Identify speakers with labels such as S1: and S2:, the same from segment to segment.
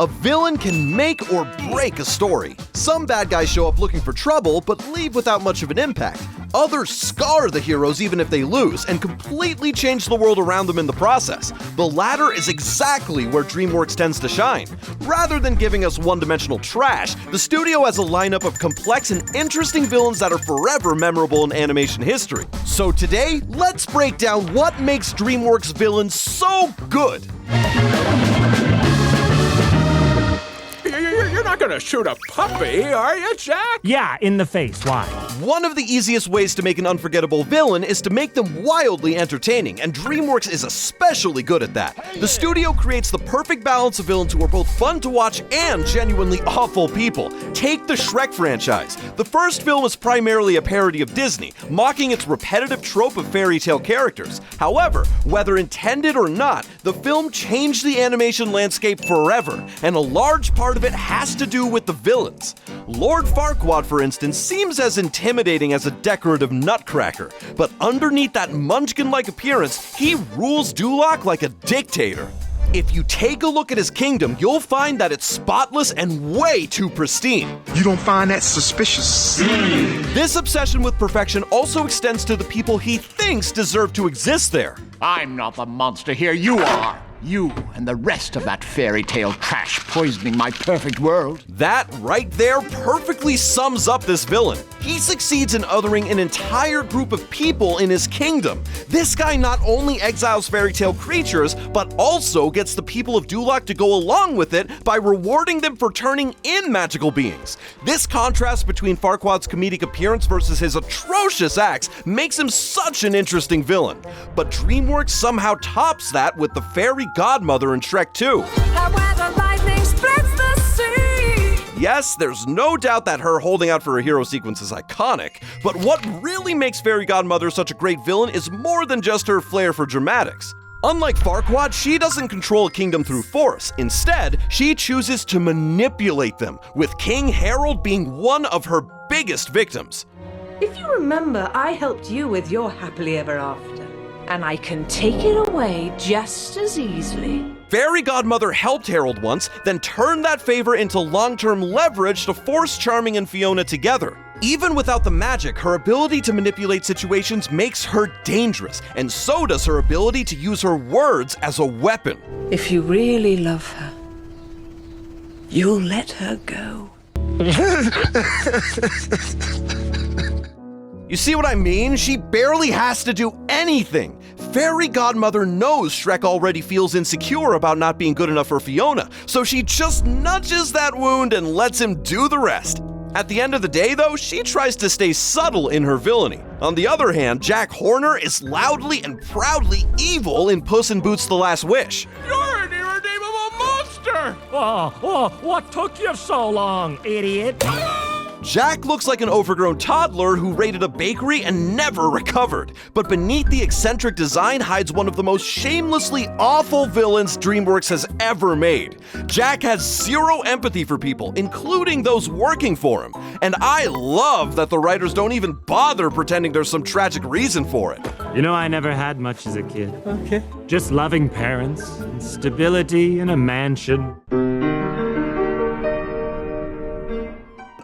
S1: A villain can make or break a story. Some bad guys show up looking for trouble, but leave without much of an impact. Others scar the heroes even if they lose, and completely change the world around them in the process. The latter is exactly where Dreamworks tends to shine. Rather than giving us one-dimensional trash, the studio has a lineup of complex and interesting villains that are forever memorable in animation history. So today, let's break down what makes Dreamworks villains so good.
S2: You're not gonna shoot a puppy, are you, Jack?
S3: Yeah, in the face. Why?
S1: One of the easiest ways to make an unforgettable villain is to make them wildly entertaining, and Dreamworks is especially good at that. The studio creates the perfect balance of villains who are both fun to watch and genuinely awful people. Take the Shrek franchise. The first film is primarily a parody of Disney, mocking its repetitive trope of fairy tale characters. However, whether intended or not, the film changed the animation landscape forever, and a large part of it has to do with the villains. Lord Farquaad, for instance, seems as intimidating as a decorative nutcracker, but underneath that munchkin-like appearance, he rules Duloc like a dictator. If you take a look at his kingdom, you'll find that it's spotless and way too pristine.
S4: You don't find that suspicious?
S1: This obsession with perfection also extends to the people he thinks deserve to exist there.
S5: I'm not the monster here, you are! You and the rest of that fairy tale trash poisoning my perfect world.
S1: That right there perfectly sums up this villain. He succeeds in othering an entire group of people in his kingdom. This guy not only exiles fairy tale creatures, but also gets the people of Duloc to go along with it by rewarding them for turning in magical beings. This contrast between Farquaad's comedic appearance versus his atrocious acts makes him such an interesting villain. But Dreamworks somehow tops that with the fairy godmother in Shrek 2. Yes, there's no doubt that her holding out for a hero sequence is iconic, but what really makes Fairy Godmother such a great villain is more than just her flair for dramatics. Unlike Farquaad, she doesn't control a kingdom through force. Instead, she chooses to manipulate them, with King Harold being one of her biggest victims.
S6: If you remember, I helped you with your happily ever after, and I can take it away just as easily.
S1: Fairy Godmother helped Harold once, then turned that favor into long-term leverage to force Charming and Fiona together. Even without the magic, her ability to manipulate situations makes her dangerous, and so does her ability to use her words as a weapon.
S6: If you really love her, you'll let her go.
S1: You see what I mean? She barely has to do anything. Fairy Godmother knows Shrek already feels insecure about not being good enough for Fiona, so she just nudges that wound and lets him do the rest. At the end of the day, though, she tries to stay subtle in her villainy. On the other hand, Jack Horner is loudly and proudly evil in Puss in Boots: The Last Wish.
S2: You're an irredeemable monster!
S3: What took you so long, idiot?
S1: Jack looks like an overgrown toddler who raided a bakery and never recovered. But beneath the eccentric design hides one of the most shamelessly awful villains Dreamworks has ever made. Jack has zero empathy for people, including those working for him. And I love that the writers don't even bother pretending there's some tragic reason for it.
S3: You know, I never had much as a kid. Okay. Just loving parents, and stability in a mansion.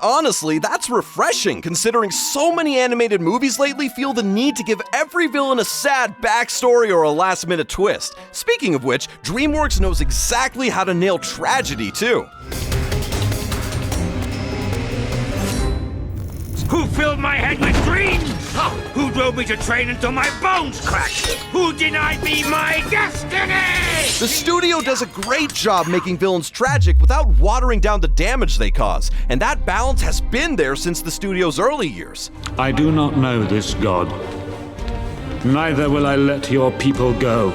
S1: Honestly, that's refreshing, considering so many animated movies lately feel the need to give every villain a sad backstory or a last-minute twist. Speaking of which, Dreamworks knows exactly how to nail tragedy, too.
S7: Who filled my head with dreams? Who drove me to train until my bones cracked? Who denied me my destiny?
S1: The studio does a great job making villains tragic without watering down the damage they cause, and that balance has been there since the studio's early years.
S8: I do not know this god. Neither will I let your people go.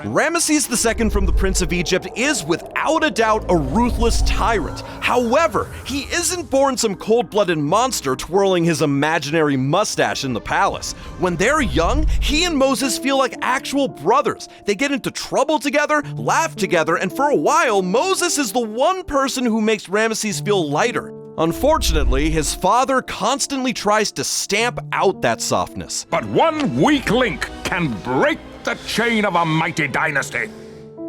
S1: Ramesses II from The Prince of Egypt is without a doubt a ruthless tyrant. However, he isn't born some cold-blooded monster twirling his imaginary mustache in the palace. When they're young, he and Moses feel like actual brothers. They get into trouble together, laugh together, and for a while, Moses is the one person who makes Ramesses feel lighter. Unfortunately, his father constantly tries to stamp out that softness.
S2: But one weak link can break the chain of a mighty dynasty.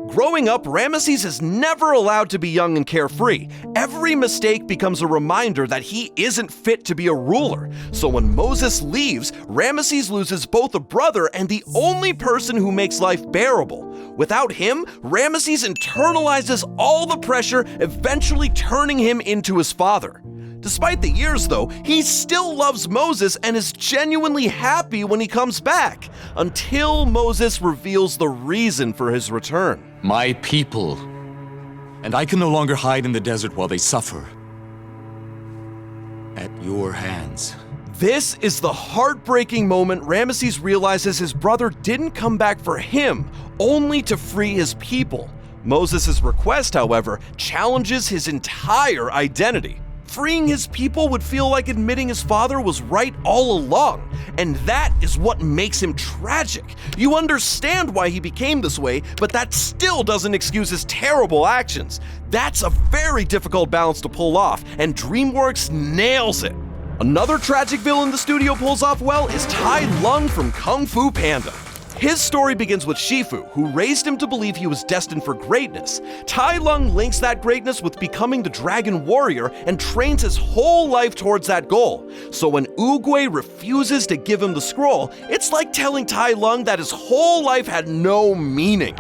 S1: Growing up, Ramesses is never allowed to be young and carefree. Every mistake becomes a reminder that he isn't fit to be a ruler. So when Moses leaves, Ramesses loses both a brother and the only person who makes life bearable. Without him, Ramesses internalizes all the pressure, eventually turning him into his father. Despite the years, though, he still loves Moses and is genuinely happy when he comes back, until Moses reveals the reason for his return.
S9: My people, and I can no longer hide in the desert while they suffer. At your hands.
S1: This is the heartbreaking moment Ramesses realizes his brother didn't come back for him, only to free his people. Moses' request, however, challenges his entire identity. Freeing his people would feel like admitting his father was right all along, and that is what makes him tragic. You understand why he became this way, but that still doesn't excuse his terrible actions. That's a very difficult balance to pull off, and Dreamworks nails it. Another tragic villain the studio pulls off well is Tai Lung from Kung Fu Panda. His story begins with Shifu, who raised him to believe he was destined for greatness. Tai Lung links that greatness with becoming the Dragon Warrior and trains his whole life towards that goal. So when Oogway refuses to give him the scroll, it's like telling Tai Lung that his whole life had no meaning.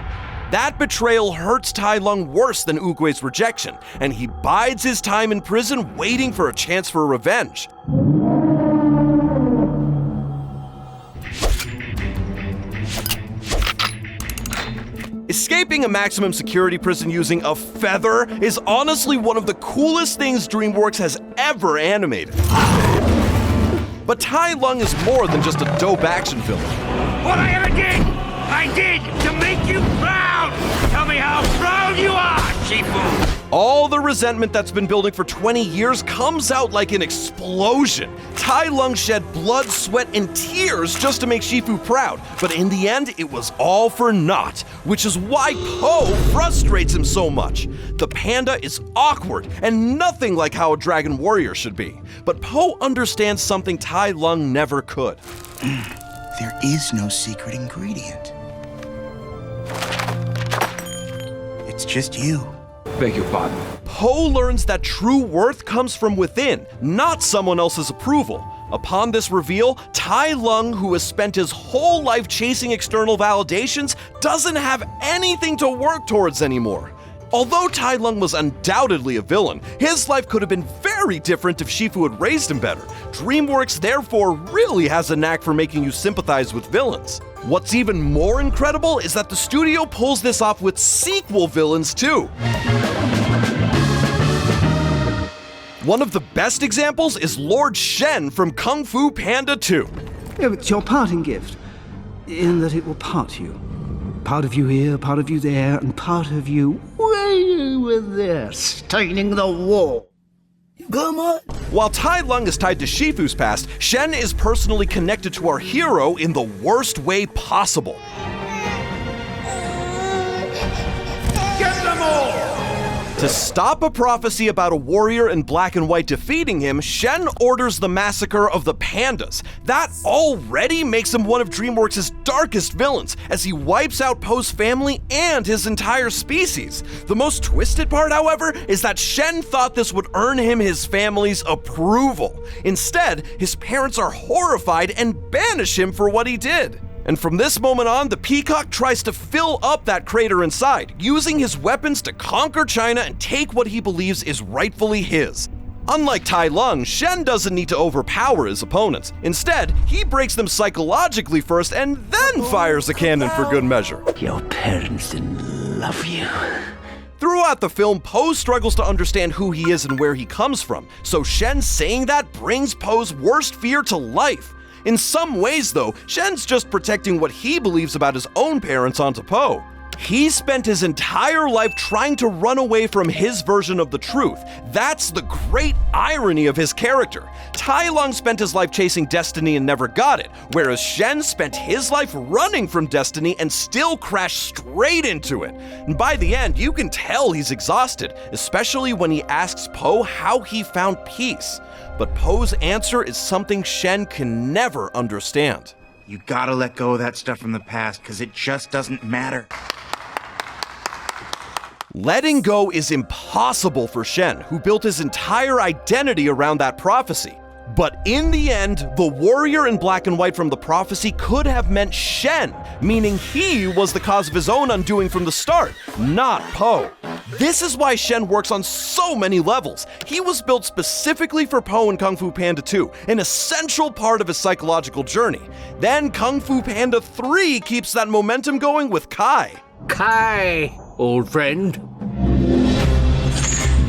S1: That betrayal hurts Tai Lung worse than Oogway's rejection, and he bides his time in prison waiting for a chance for revenge. Escaping a maximum security prison using a feather is honestly one of the coolest things Dreamworks has ever animated. But Tai Lung is more than just a dope action villain.
S7: What I ever did, I did to make you proud! Tell me how proud you are, Shifu!
S1: All the resentment that's been building for 20 years comes out like an explosion. Tai Lung shed blood, sweat, and tears just to make Shifu proud, but in the end, it was all for naught, which is why Po frustrates him so much. The panda is awkward and nothing like how a dragon warrior should be, but Po understands something Tai Lung never could.
S10: There is no secret ingredient. It's just you.
S2: Beg your pardon.
S1: Po learns that true worth comes from within, not someone else's approval. Upon this reveal, Tai Lung, who has spent his whole life chasing external validations, doesn't have anything to work towards anymore. Although Tai Lung was undoubtedly a villain, his life could have been very different if Shifu had raised him better. Dreamworks therefore really has a knack for making you sympathize with villains. What's even more incredible is that the studio pulls this off with sequel villains too. One of the best examples is Lord Shen from Kung Fu Panda 2.
S11: It's your parting gift, in that it will part you. Part of you here, part of you there, and part of you way over there, staining the wall. Come on.
S1: While Tai Lung is tied to Shifu's past, Shen is personally connected to our hero in the worst way possible.
S2: Get them all!
S1: To stop a prophecy about a warrior in black and white defeating him, Shen orders the massacre of the pandas. That already makes him one of Dreamworks' darkest villains, as he wipes out Po's family and his entire species. The most twisted part, however, is that Shen thought this would earn him his family's approval. Instead, his parents are horrified and banish him for what he did. And from this moment on, the peacock tries to fill up that crater inside, using his weapons to conquer China and take what he believes is rightfully his. Unlike Tai Lung, Shen doesn't need to overpower his opponents. Instead, he breaks them psychologically first and then fires a cannon for good measure.
S11: Your parents didn't love you.
S1: Throughout the film, Po struggles to understand who he is and where he comes from, so Shen saying that brings Po's worst fear to life. In some ways, though, Shen's just protecting what he believes about his own parents onto Po. He spent his entire life trying to run away from his version of the truth. That's the great irony of his character. Tai Lung spent his life chasing destiny and never got it, whereas Shen spent his life running from destiny and still crashed straight into it. And by the end, you can tell he's exhausted, especially when he asks Po how he found peace. But Po's answer is something Shen can never understand.
S10: You gotta let go of that stuff from the past, because it just doesn't matter.
S1: Letting go is impossible for Shen, who built his entire identity around that prophecy. But in the end, the warrior in black and white from the prophecy could have meant Shen, meaning he was the cause of his own undoing from the start, not Po. This is why Shen works on so many levels. He was built specifically for Po in Kung Fu Panda 2, an essential part of his psychological journey. Then Kung Fu Panda 3 keeps that momentum going with Kai.
S7: Kai, old friend.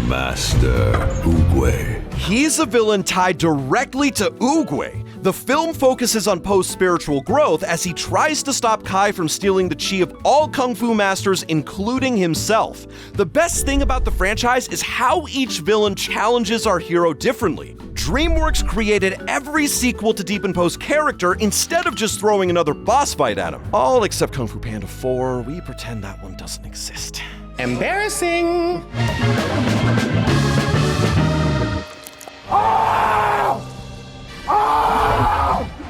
S2: Master Oogway.
S1: He's a villain tied directly to Oogway. The film focuses on Po's spiritual growth as he tries to stop Kai from stealing the chi of all Kung Fu masters, including himself. The best thing about the franchise is how each villain challenges our hero differently. Dreamworks created every sequel to deepen Po's character instead of just throwing another boss fight at him. All except Kung Fu Panda 4, we pretend that one doesn't exist.
S7: Embarrassing.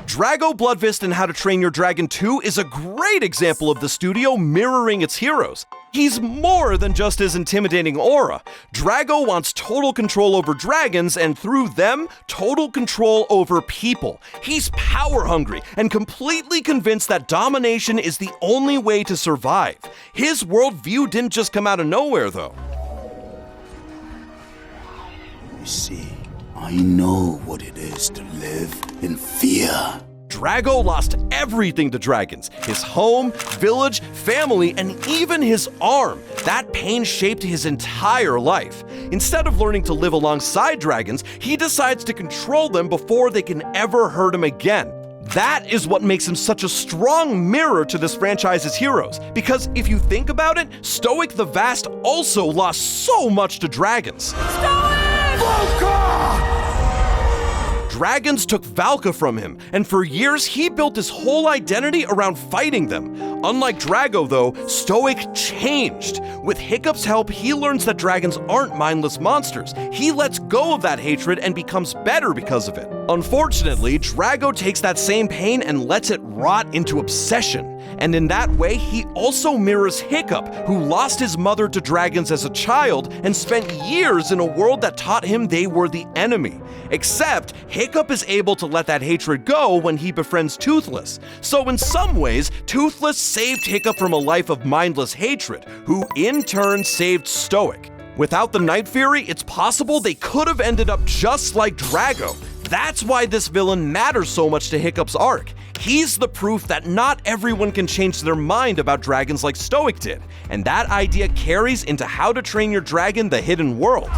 S1: Drago Bloodfist and How to Train Your Dragon 2 is a great example of the studio mirroring its heroes. He's more than just his intimidating aura. Drago wants total control over dragons and through them, total control over people. He's power hungry and completely convinced that domination is the only way to survive. His worldview didn't just come out of nowhere though.
S10: You see, I know what it is to live in fear.
S1: Drago lost everything to dragons. His home, village, family, and even his arm. That pain shaped his entire life. Instead of learning to live alongside dragons, he decides to control them before they can ever hurt him again. That is what makes him such a strong mirror to this franchise's heroes. Because if you think about it, Stoic the Vast also lost so much to dragons. Dragons took Valka from him, and for years he built his whole identity around fighting them. Unlike Drago though, Stoic changed. With Hiccup's help, he learns that dragons aren't mindless monsters. He lets go of that hatred and becomes better because of it. Unfortunately, Drago takes that same pain and lets it rot into obsession. And in that way, he also mirrors Hiccup, who lost his mother to dragons as a child and spent years in a world that taught him they were the enemy. Except, Hiccup is able to let that hatred go when he befriends Toothless. So in some ways, Toothless saved Hiccup from a life of mindless hatred, who in turn saved Stoic. Without the Night Fury, it's possible they could have ended up just like Drago. That's why this villain matters so much to Hiccup's arc. He's the proof that not everyone can change their mind about dragons like Stoic did, and that idea carries into How to Train Your Dragon: The Hidden World.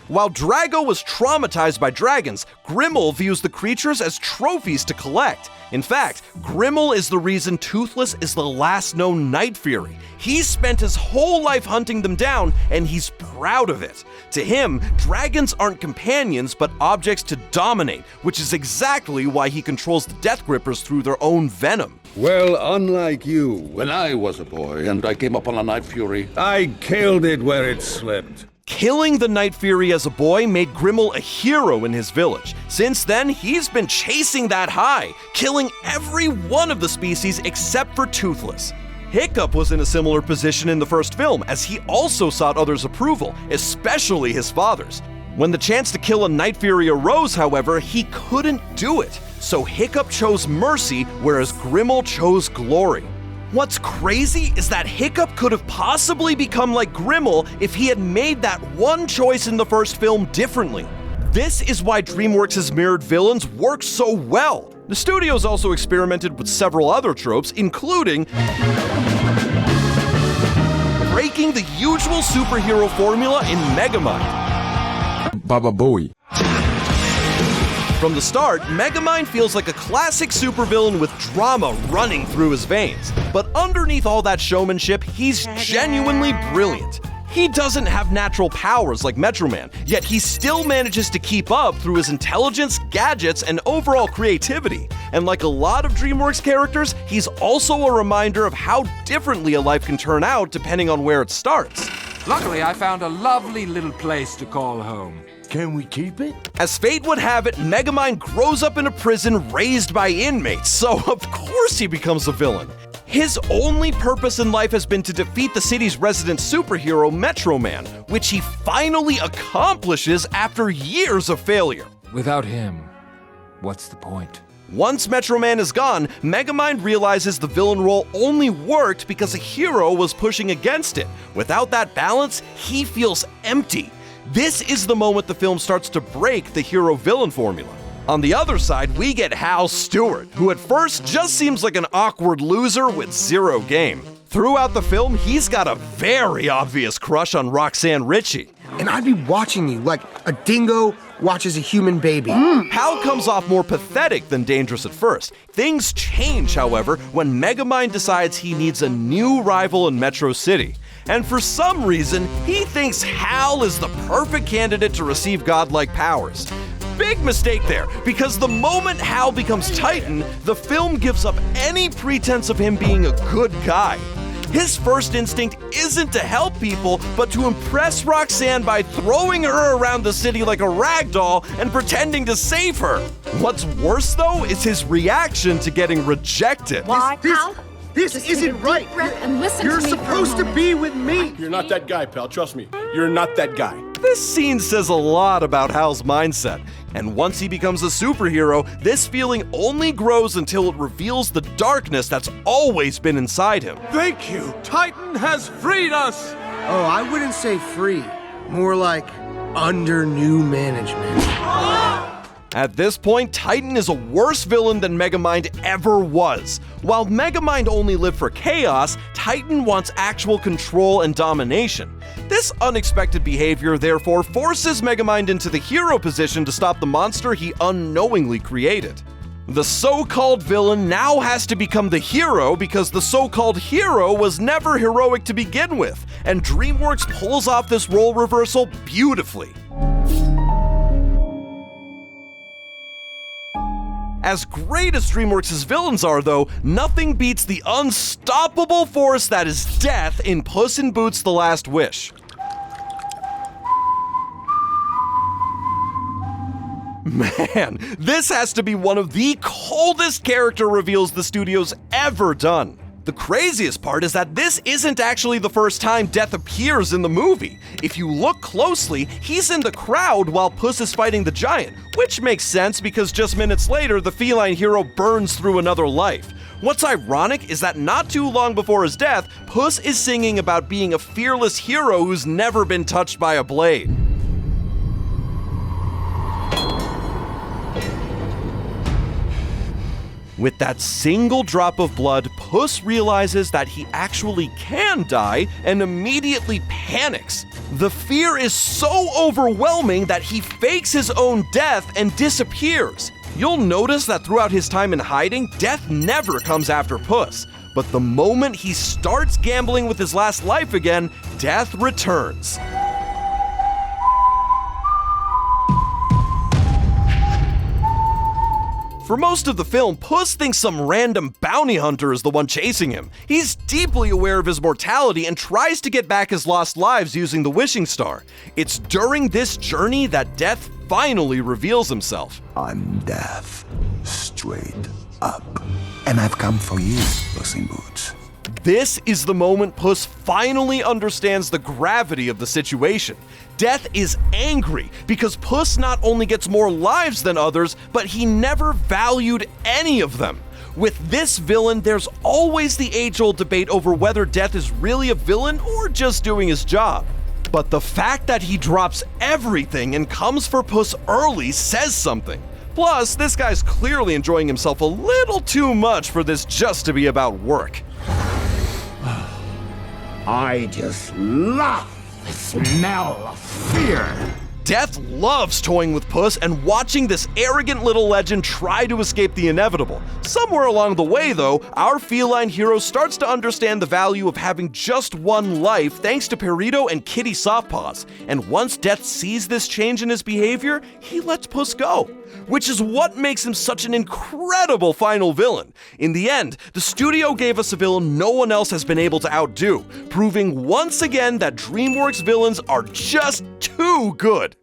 S1: While Drago was traumatized by dragons, Grimmel views the creatures as trophies to collect. In fact, Grimmel is the reason Toothless is the last known Night Fury. He's spent his whole life hunting them down, and he's proud of it. To him, dragons aren't companions, but objects to dominate, which is exactly why he controls the Death Grippers through their own venom.
S2: Well, unlike you, when I was a boy and I came upon a Night Fury, I killed it where it slipped.
S1: Killing the Night Fury as a boy made Grimmel a hero in his village. Since then, he's been chasing that high, killing every one of the species except for Toothless. Hiccup was in a similar position in the first film, as he also sought others' approval, especially his father's. When the chance to kill a Night Fury arose, however, he couldn't do it. So Hiccup chose mercy, whereas Grimmel chose glory. What's crazy is that Hiccup could have possibly become like Grimmel if he had made that one choice in the first film differently. This is why Dreamworks' mirrored villains work so well. The studio's also experimented with several other tropes, including breaking the usual superhero formula in Megamind.
S2: Baba Booey.
S1: From the start, Megamind feels like a classic supervillain with drama running through his veins. But underneath all that showmanship, he's genuinely brilliant. He doesn't have natural powers like Metroman, yet he still manages to keep up through his intelligence, gadgets, and overall creativity. And like a lot of Dreamworks characters, he's also a reminder of how differently a life can turn out depending on where it starts.
S7: Luckily, I found a lovely little place to call home.
S2: Can we keep it?
S1: As fate would have it, Megamind grows up in a prison raised by inmates, so of course he becomes a villain. His only purpose in life has been to defeat the city's resident superhero, Metro Man, which he finally accomplishes after years of failure.
S12: Without him, what's the point?
S1: Once Metro Man is gone, Megamind realizes the villain role only worked because a hero was pushing against it. Without that balance, he feels empty. This is the moment the film starts to break the hero-villain formula. On the other side, we get Hal Stewart, who at first just seems like an awkward loser with zero game. Throughout the film, he's got a very obvious crush on Roxanne Ritchie.
S13: And I'd be watching you like a dingo watches a human baby.
S1: Hal comes off more pathetic than dangerous at first. Things change, however, when Megamind decides he needs a new rival in Metro City. And for some reason, he thinks Hal is the perfect candidate to receive godlike powers. Big mistake there, because the moment Hal becomes Titan, the film gives up any pretense of him being a good guy. His first instinct isn't to help people, but to impress Roxanne by throwing her around the city like a rag doll and pretending to save her. What's worse, though, is his reaction to getting rejected.
S13: Why, Hal? This isn't right.
S14: And listen
S13: You're
S14: to me
S13: supposed to be with me.
S15: You're not that guy, pal. Trust me. You're not that guy.
S1: This scene says a lot about Hal's mindset, and once he becomes a superhero, this feeling only grows until it reveals the darkness that's always been inside him.
S15: Thank you. Titan has freed us.
S13: Oh, I wouldn't say free. More like under new management.
S1: At this point, Titan is a worse villain than Megamind ever was. While Megamind only lived for chaos, Titan wants actual control and domination. This unexpected behavior therefore forces Megamind into the hero position to stop the monster he unknowingly created. The so-called villain now has to become the hero because the so-called hero was never heroic to begin with, and Dreamworks pulls off this role reversal beautifully. As great as Dreamworks' villains are, though, nothing beats the unstoppable force that is death in Puss in Boots: The Last Wish. Man, this has to be one of the coldest character reveals the studio's ever done. The craziest part is that this isn't actually the first time Death appears in the movie. If you look closely, he's in the crowd while Puss is fighting the giant, which makes sense because just minutes later, the feline hero burns through another life. What's ironic is that not too long before his death, Puss is singing about being a fearless hero who's never been touched by a blade. With that single drop of blood, Puss realizes that he actually can die and immediately panics. The fear is so overwhelming that he fakes his own death and disappears. You'll notice that throughout his time in hiding, death never comes after Puss. But the moment he starts gambling with his last life again, death returns. For most of the film, Puss thinks some random bounty hunter is the one chasing him. He's deeply aware of his mortality and tries to get back his lost lives using the wishing star. It's during this journey that Death finally reveals himself.
S10: I'm Death, straight up. And I've come for you, Puss in Boots.
S1: This is the moment Puss finally understands the gravity of the situation. Death is angry because Puss not only gets more lives than others, but he never valued any of them. With this villain, there's always the age-old debate over whether Death is really a villain or just doing his job. But the fact that he drops everything and comes for Puss early says something. Plus, this guy's clearly enjoying himself a little too much for this just to be about work.
S10: I just love the smell of fear.
S1: Death loves toying with Puss and watching this arrogant little legend try to escape the inevitable. Somewhere along the way, though, our feline hero starts to understand the value of having just one life thanks to Perito and Kitty Softpaws. And once Death sees this change in his behavior, he lets Puss go. Which is what makes him such an incredible final villain. In the end, the studio gave us a villain no one else has been able to outdo, proving once again that Dreamworks villains are just too good.